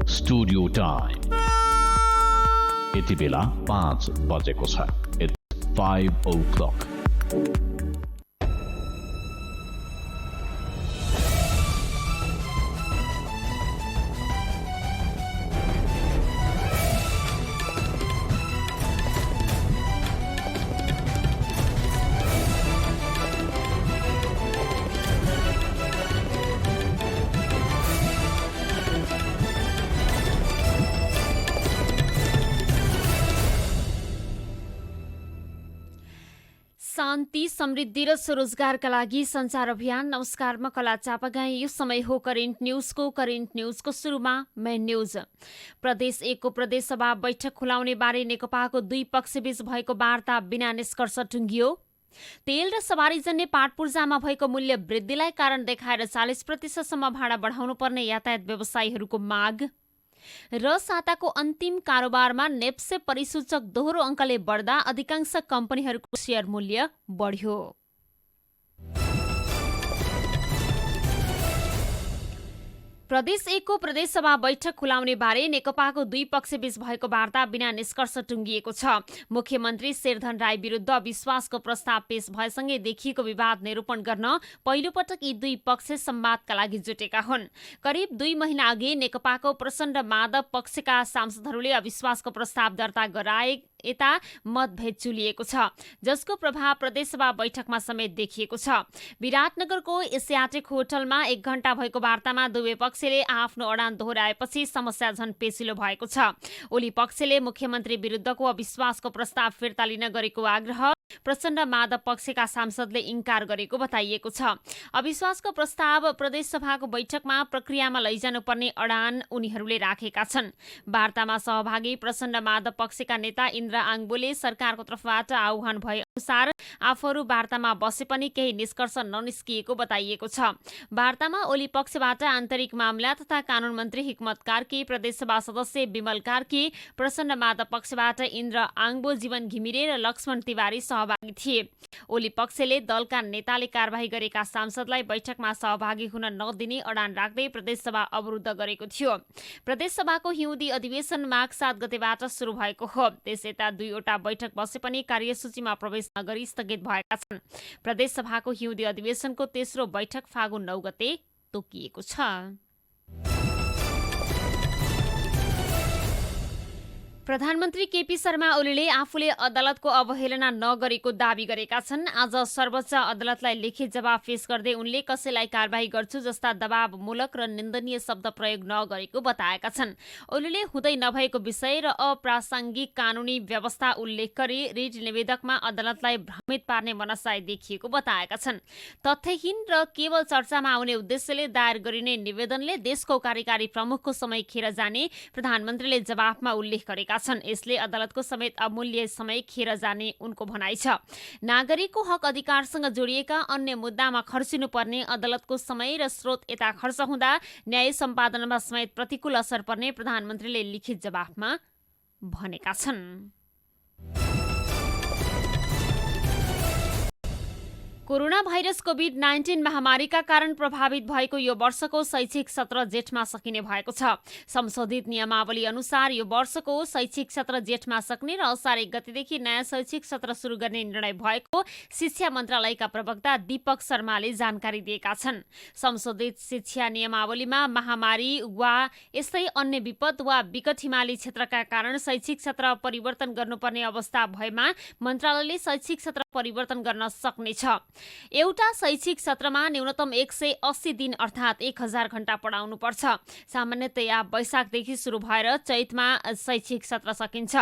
Studio time यति बेला 5 बजेको छ। It's 5 o'clock. शान्ति, समृद्धि र स्वरोजगारका लागि सञ्चार अभियान। नमस्कार, म कला चापागाई। यो समय हो करेन्ट न्यूजको सुरुमा मेन न्यूज। प्रदेश 1 को प्रदेश सभा बैठक खुलाउने बारे नेकपाको दुई पक्षबीच भएको वार्ता बिना निष्कर्ष टुङ्गियो। तेल र सवारीजन्य पाटपूर्जामा भएको मूल्य वृद्धिलाई कारण देखाएर 40% भाडा बढाउनु पर्ने यातायात व्यवसायीहरूको माग र साताको अन्तिम कारोबारमा नेप्से परिसूचक दोहोरो अङ्कले बढ्दा अधिकांश कम्पनीहरूको शेयर मूल्य बढ्यो। प्रदेश 1 को प्रदेश सभा बैठक खुलाउने बारे नेकपाको दुई पक्षबीच भएको वार्ता बिना निष्कर्ष टुङ्गिएको छ। मुख्यमन्त्री शेरधन राई विरुद्ध अविश्वासको प्रस्ताव पेश भएसँगै देखिएको विवाद निरूपण गर्न पहिलोपटक यी दुई पक्ष संवादका लागि जुटेका हुन्। करिब 2 महिना अघि नेकपाको प्रचण्ड माधव पक्षका सांसदहरूले अविश्वासको प्रस्ताव दर्ता गराए यता मतभेद चुलिएको छ, जसको प्रभाव प्रदेशसभा बैठकमा समेत देखिएको छ। विराटनगरको एसियाटिक होटलमा 1 घण्टा भएको वार्तामा दुवै पक्षले आफ्नो अडान दोहोऱ्याएपछि समस्या झन पेचिलो भएको छ। ओली पक्षले मुख्यमन्त्री विरुद्धको अविश्वासको प्रस्ताव फिर्ता लिन गरेको आग्रह प्रचण्ड माधव पक्षका सांसदले इन्कार गरेको बताइएको छ। अविश्वासको प्रस्ताव प्रदेशसभाको बैठकमा प्रक्रियामा लैजानुपर्ने अडान उनीहरूले राखेका छन्। वार्तामा सहभागी प्रचण्ड माधव पक्षका नेता इन्द्र आङबोले सरकारको तर्फबाट आह्वान भए अनुसार आफूहरू वार्तामा बसे पनि केही निष्कर्ष ननिस्किएको बताइएको छ। वार्तामा ओली पक्षबाट आन्तरिक मामला तथा कानून मन्त्री हिक्मत कार्की, प्रदेशसभा सदस्य विमल कार्की, प्रचण्ड माधव पक्षबाट इन्द्र आङबो, जीवन घिमिरे र लक्ष्मण तिवारी सहभागी थिए। ओली पक्षले दलका नेताले कारबाही गरेका सांसदलाई बैठकमा सहभागी हुन नदिने अडान राख्दै प्रदेशसभा अवरुद्ध गरेको थियो। प्रदेशसभाको हिउँदी अधिवेशन माघ 7 गतेबाट सुरु भएको हो। त्यसयता 2वटा बैठक बसे पनि कार्यसूचीमा प्रवेश नगरी स्थगित भएका छन्। प्रदेशसभाको हिउँदी अधिवेशनको तेस्रो बैठक फागुन 9 गते तोकिएको छ। प्रधानमन्त्री केपी शर्मा ओलीले आफूले अदालतको अवहेलना नगरेको दावी गरेका छन्। आज सर्वोच्च अदालतलाई लिखित जवाब पेश गर्दै उनले कसैलाई कारबाही गर्छु जस्ता दबावमूलक र निन्दनीय शब्द प्रयोग नगरेको बताएका छन्। ओलीले हुँदै नभएको विषय र अप्रासङ्गिक कानूनी व्यवस्था उल्लेख गरी रिट निवेदकमा अदालतलाई भ्रमित पार्ने मनसाय देखिएको बताएका छन्। तथ्यहीन र केवल चर्चामा आउने उद्देश्यले दायर गरिने निवेदनले देशको कार्यकारी प्रमुखको समय खेर जाने प्रधानमन्त्रीले जवाफमा उल्लेख गरेका छन्। यसले अदालतको समेत अमूल्य समय खेर जाने उनको भनाइ छ। नागरिकको हक अधिकारसँग जोडिएका अन्य मुद्दामा खर्चिनुपर्ने अदालतको समय र स्रोत यता खर्च हुँदा न्याय सम्पादनमा समेत प्रतिकूल असर पर्ने प्रधानमन्त्रीले लिखित जवाफमा भनेका छन्। कोरोना भाइरस कोभिड-19 महामारीका कारण प्रभावित भएको यो वर्षको शैक्षिक सत्र जेठमा सकिने भएको छ। संशोधित नियमावली अनुसार यो वर्षको शैक्षिक सत्र जेठमा सक्ने र असार 1 गतेदेखि नयाँ शैक्षिक सत्र सुरु गर्ने निर्णय भएको शिक्षा मन्त्रालयका प्रवक्ता दीपक शर्माले जानकारी दिएका छन्। संशोधित शिक्षा नियमावलीमा महामारी वा यस्तै अन्य विपद वा विकट हिमाली क्षेत्रका कारण शैक्षिक सत्र परिवर्तन गर्नुपर्ने अवस्था भएमा मन्त्रालयले शैक्षिक सत्र परिवर्तन गर्न सक्नेछ। एउटा शैक्षिक सत्रमा न्यूनतम 180 दिन अर्थात् 1000 घण्टा पढाउनु पर्छ। सामान्यतया वैशाखदेखि सुरु भएर चैतमा शैक्षिक सत्र सकिन्छ।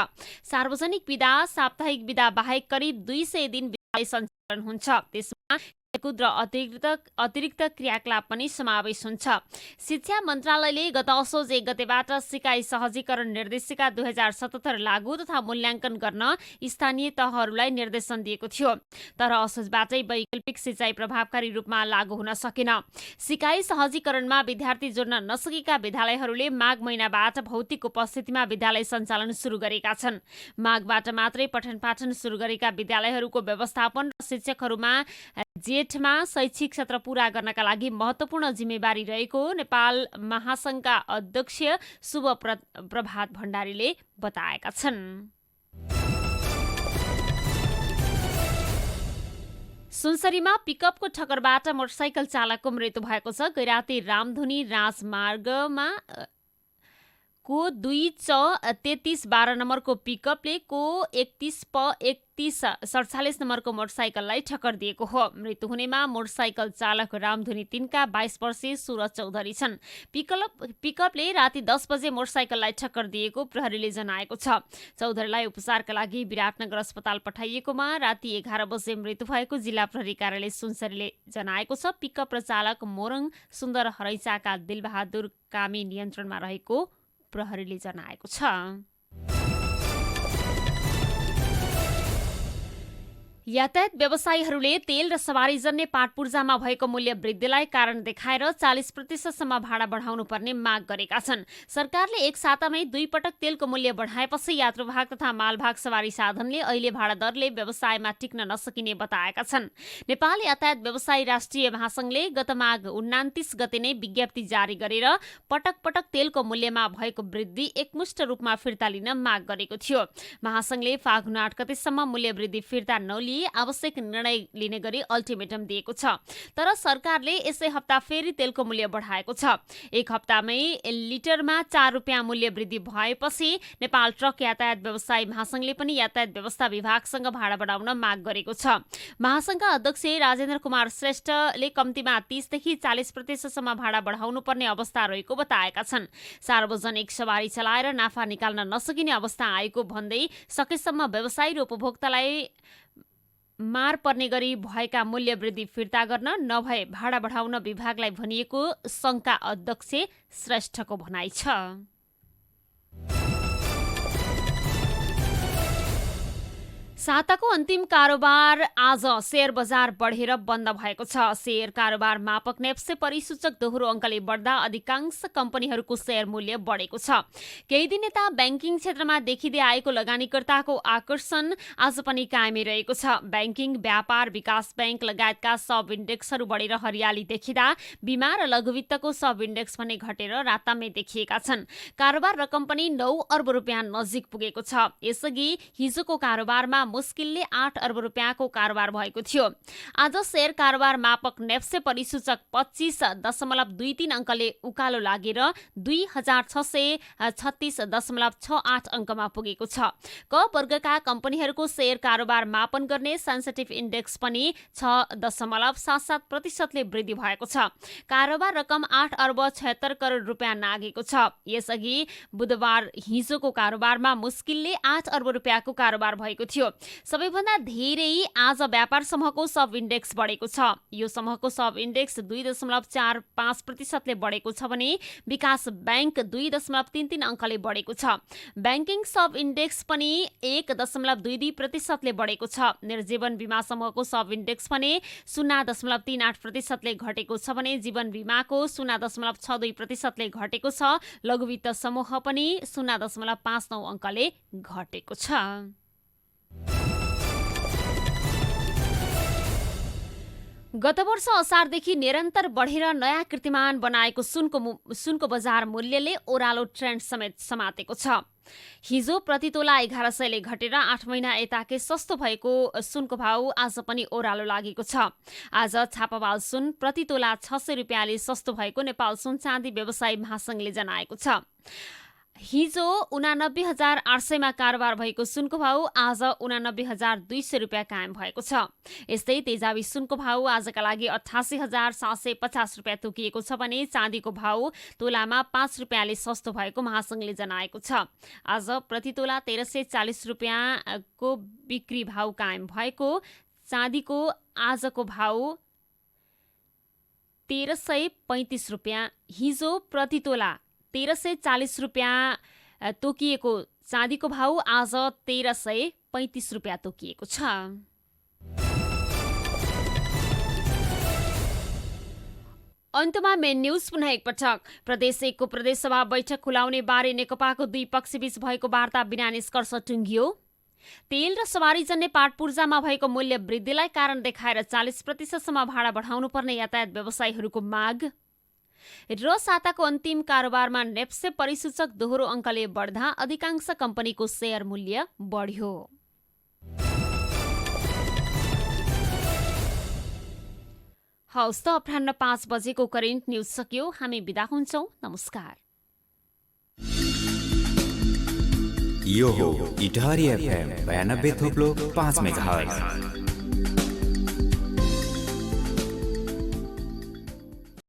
सार्वजनिक विदा, साप्ताहिक विदा बाहेक करिब 200 दिन विद्यालय सञ्चालन हुन्छ। त्यसमा खेलकुद र अतिरिक्त क्रियाकलाप पनि समावेश हुन्छ। शिक्षा मन्त्रालयले गत असोज 1 गतेबाट सिकाइ सहजीकरण निर्देशिका 2077 लागू तथा मूल्याङ्कन गर्न स्थानीय तहहरूलाई निर्देशन दिएको थियो। तर असोजबाटै वैकल्पिक सिँचाइ प्रभावकारी रूपमा लागू हुन सकेन। सिकाइ सहजीकरणमा विद्यार्थी जोड्न नसकेका विद्यालयहरूले माघ महिनाबाट भौतिक उपस्थितिमा विद्यालय सञ्चालन सुरु गरेका छन्। माघबाट मात्रै पठन पाठन सुरु गरेका विद्यालयहरूको व्यवस्थापन र शिक्षकहरूमा जेठमा शैक्षिक सत्र पूरा गर्नका लागि महत्त्वपूर्ण जिम्मेवारी रहेको नेपाल महासङ्घका अध्यक्ष शुभ प्रभात भण्डारीले बताएका छन्। सुनसरीमा पिकअपको ठक्करबाट मोटरसाइकल चालकको मृत्यु भएको छ। गैराती रामधुनी राजमार्गमा को 2-33-12 नम्बरको पिकअपले को 31-31-47 नम्बरको मोटरसाइकललाई ठक्कर दिएको हो। मृत्यु हुनेमा मोटरसाइकल चालक रामधुनी 3 का 22 वर्षीय सूरज चौधरी छन्। पिकअपले राति 10 बजे मोटरसाइकललाई ठक्कर दिएको प्रहरीले जनाएको छ। चौधरीलाई उपचारका लागि विराटनगर अस्पताल पठाइएकोमा राति 11 बजे मृत्यु भएको जिल्ला प्रहरी कार्यालय सुनसरीले जनाएको छ। पिकअप र चालक मोरङ सुन्दर हरैचाका दिलबहादुर कामी नियन्त्रणमा रहेको प्रहरीले जनाएको छ। यातायात व्यवसायीहरूले तेल र सवारीजन्य पाटपूर्जामा भएको मूल्य वृद्धिलाई कारण देखाएर 40% भाडा बढाउनु पर्ने माग गरेका छन्। सरकारले एक सातामै 2 पटक तेलको मूल्य बढाएपछि यात्रुवाहक तथा मालवाहक सवारी साधनले अहिले भाडा दरले व्यवसायमा टिक्न नसकिने बताएका छन्। नेपाल यातायात व्यवसायी राष्ट्रिय महासङ्घले गत माघ 29 गते नै विज्ञप्ति जारी गरेर पटक पटक तेलको मूल्यमा भएको वृद्धि एकमुष्ट रूपमा फिर्ता लिन माग गरेको थियो। महासङ्घले फागुन 8 गतेसम्म मूल्य वृद्धि फिर्ता नलिए आवश्यक निर्णय लिने गरी अल्टिमेटम दिएको छ। तर सरकारले यसै हप्ता फेरि तेलको मूल्य बढाएको छ। एक हप्तामै लिटरमा 4 रुपियाँ मूल्य वृद्धि भएपछि नेपाल ट्रक यातायात व्यवसायी महासङ्घले पनि यातायात व्यवस्था विभागसँग भाडा बढाउन माग गरेको छ। महासङ्घका अध्यक्ष राजेन्द्र कुमार श्रेष्ठले कम्तीमा 30 देखि 40% भाडा बढाउनु पर्ने अवस्था रहेको बताएका छन्। सार्वजनिक सवारी चलाएर नाफा निकाल्न नसकिने अवस्था आएको भन्दै सकेसम्म व्यवसायी र उपभोक्तालाई मार पर्ने गरी भएका मूल्य वृद्धि फिर्ता गर्न नभए भाडा बढाउन विभागलाई भनिएको सङ्घका अध्यक्ष श्रेष्ठको भनाइ छ। साताको अन्तिम कारोबार आज शेयर बजार बढेर बन्द भएको छ। शेयर कारोबार मापक नेप्से परिसूचक दोहोरो अङ्कले बढ्दा अधिकांश कम्पनीहरूको शेयर मूल्य बढेको छ। केही दिन यता ब्याङ्किङ क्षेत्रमा देखिँदै आएको लगानीकर्ताको आकर्षण आज पनि कायमै रहेको छ। ब्याङ्किङ, व्यापार, विकास ब्याङ्क लगायतका सब इन्डेक्सहरू बढेर हरियाली देखिँदा बिमा र लघुवित्तको सब इन्डेक्स भने घटेर रातामै देखिएका छन्। कारोबार रकम पनि 9 अर्ब रुपियाँ नजिक पुगेको छ। यसअघि हिजोको कारोबारमा मुस्किलले 8 अर्ब रुपियाँको कारोबार भएको थियो। आज शेयर कारोबार मापक नेप्से परिसूचक 25.23 अङ्कले उकालो लागेर 2636.68 अङ्कमा पुगेको छ। क वर्गका कम्पनीहरूको शेयर कारोबार मापन गर्ने सेन्सिटिभ इन्डेक्स पनि 6.77% वृद्धि भएको छ। कारोबार रकम 8 अर्ब 76 करोड रुपियाँ नागेको छ। यसअघि बुधबार हिजोको कारोबारमा मुस्किलले 8 अर्ब रुपियाँको कारोबार भएको थियो। सबैभन्दा धेरै आज व्यापार समूहको सब इन्डेक्स बढेको छ। यो समूहको सब इन्डेक्स 2.45% बढेको छ भने विकास ब्याङ्क 2.33 अङ्कले बढेको छ। ब्याङ्किङ सब इन्डेक्स पनि 1.22% बढेको छ। निर्जीवन बीमा समूहको सब इन्डेक्स भने 0.38% घटेको छ भने जीवन बीमाको 0.62% घटेको छ। लघुवित्त समूह पनि 0.59 अङ्कले घटेको छ। गत वर्ष असारदेखि निरन्तर बढेर नयाँ कीर्तिमान बनाएको सुनको बजार मूल्यले ओह्रालो ट्रेन्ड समेत समातेको छ। हिजो प्रतितोला 1100 ले घटेर 8 महिना यताकै सस्तो भएको सुनको भाउ आज पनि ओह्रालो लागेको छ। आज छापामाल सुन प्रतितोला 600 रुपियाँले सस्तो भएको नेपाल सुन चाँदी व्यवसायी महासङ्घले जनाएको छ। हिजो 89,800 मा कारोबार भएको सुनको भाउ आज 89,200 रुपियाँ कायम भएको छ। यस्तै तेजाबी सुनको भाउ आजका लागि 88,750 रुपियाँ तोकिएको छ भने चाँदीको भाउ तोलामा 5 रुपियाँले सस्तो भएको महासङ्घले जनाएको छ। आज प्रतितोला 1340 रुपियाँको बिक्री भाउ कायम भएको, चाँदीको आजको भाउ 1335 रुपियाँ, हिजो प्रति तोला 1340 रुपियाँ तोकिएको चाँदीको भाउ आज 1335 रुपियाँ तोकिएको छ। अन्तमा मेन न्यूज पुनः एकपटक। प्रदेश 1 को प्रदेशसभा बैठक खुलाउने बारे नेकपाको दुई पक्षबीच भएको वार्ता बिना निष्कर्ष टुङ्गियो। तेल र सवारीजन्य पाटपूर्जामा भएको मूल्य वृद्धिलाई कारण देखाएर 40% भाडा बढाउनु पर्ने यातायात व्यवसायीहरूको माग। र साताको अन्तिम कारोबारमा नेप्से परिसूचक दोहोरो अङ्कले बढ्दा अधिकांश कम्पनीको शेयर मूल्य बढ्यो। हवस् त अपराह्न 5 बजेको करेन्ट न्युज सकियो। हामी बिदा हुन्छौँ। नमस्कार। यो हो इटारी FM 92.5 मेगाहर्ज।